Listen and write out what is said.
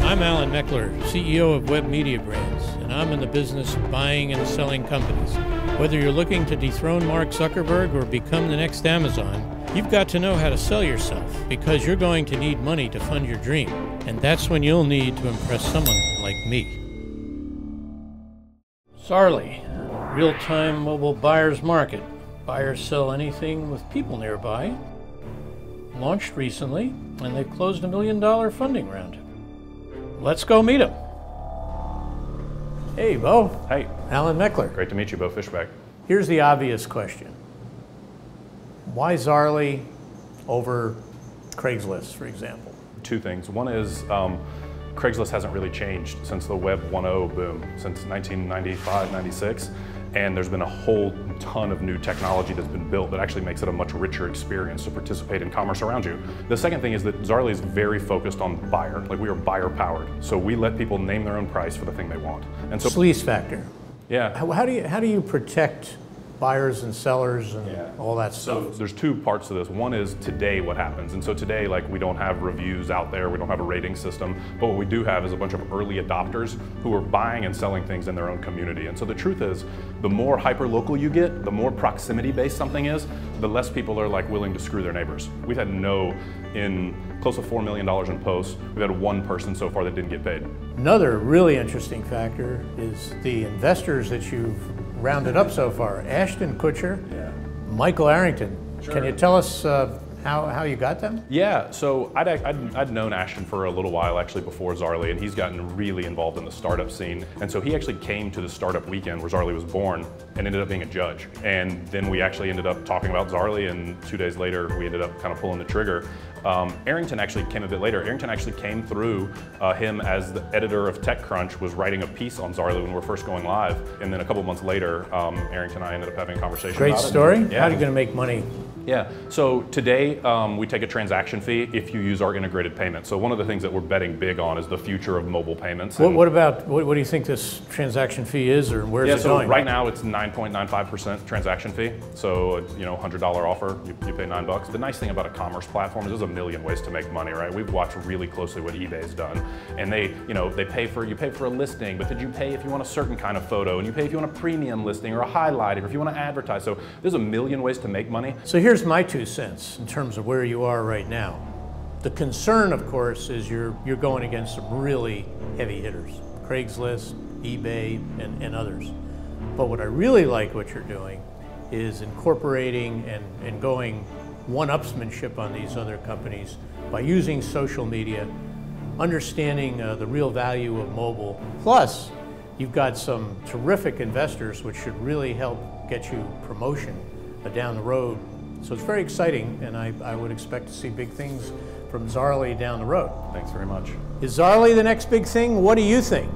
I'm Alan Meckler, CEO of Web Media Brands, and I'm in the business of buying and selling companies. Whether you're looking to dethrone Mark Zuckerberg or become the next Amazon, you've got to know how to sell yourself, because you're going to need money to fund your dream. And that's when you'll need to impress someone like me. Zaarly, real-time mobile buyer's market. Buyers sell anything with people nearby. Launched recently, and they've closed $1 million funding round. Let's go meet him. Hey, Bo. Hey. Alan Meckler. Great to meet you, Bo Fishback. Here's the obvious question. Why Zaarly over Craigslist, for example? Two things. One is Craigslist hasn't really changed since the Web 1.0 boom, since 1995, 96. And there's been a whole ton of new technology that's been built that actually makes it a much richer experience to participate in commerce around you. The second thing is that Zaarly is very focused on buyer. Like, we are buyer powered. So we let people name their own price for the thing they want. And so Sleaze factor. Yeah. How do you protect buyers and sellers and all that stuff? So there's two parts to this. One is today what happens. And so today, like, we don't have reviews out there, we don't have a rating system, but what we do have is a bunch of early adopters who are buying and selling things in their own community. And so the truth is, the more hyper-local you get, the more proximity-based something is, the less people are like willing to screw their neighbors. We've had in close to $4 million in posts, we've had one person so far that didn't get paid. Another really interesting factor is the investors that you've rounded up so far. Ashton Kutcher, Michael Arrington. Sure. Can you tell us how you got them? Yeah, so I'd known Ashton for a little while actually before Zaarly, and he's gotten really involved in the startup scene. And so he actually came to the startup weekend where Zaarly was born and ended up being a judge. And then we actually ended up talking about Zaarly, and 2 days later we ended up kind of pulling the trigger. Arrington actually came a bit later. Arrington actually came through him as the editor of TechCrunch was writing a piece on Zaarly when we were first going live. And then a couple months later, Arrington and I ended up having a conversation about it. Great story. Yeah. How are you going to make money? Yeah, so today we take a transaction fee if you use our integrated payment. So one of the things that we're betting big on is the future of mobile payments. What do you think this transaction fee is, or where is it going? Right now it's 9.95% transaction fee. So $100 offer, you pay $9. The nice thing about a commerce platform is there's a million ways to make money, right? We've watched really closely what eBay's done, and you pay for a listing, but did you pay if you want a certain kind of photo, and you pay if you want a premium listing or a highlighted, or if you want to advertise. So there's a million ways to make money. So here's my 2 cents in terms of where you are right now. The concern, of course, is you're going against some really heavy hitters, Craigslist, eBay, and others. But what I really like what you're doing is incorporating and going one-upsmanship on these other companies by using social media, understanding the real value of mobile. Plus, you've got some terrific investors which should really help get you promotion down the road. So it's very exciting, and I would expect to see big things from Zaarly down the road. Thanks very much. Is Zaarly the next big thing? What do you think?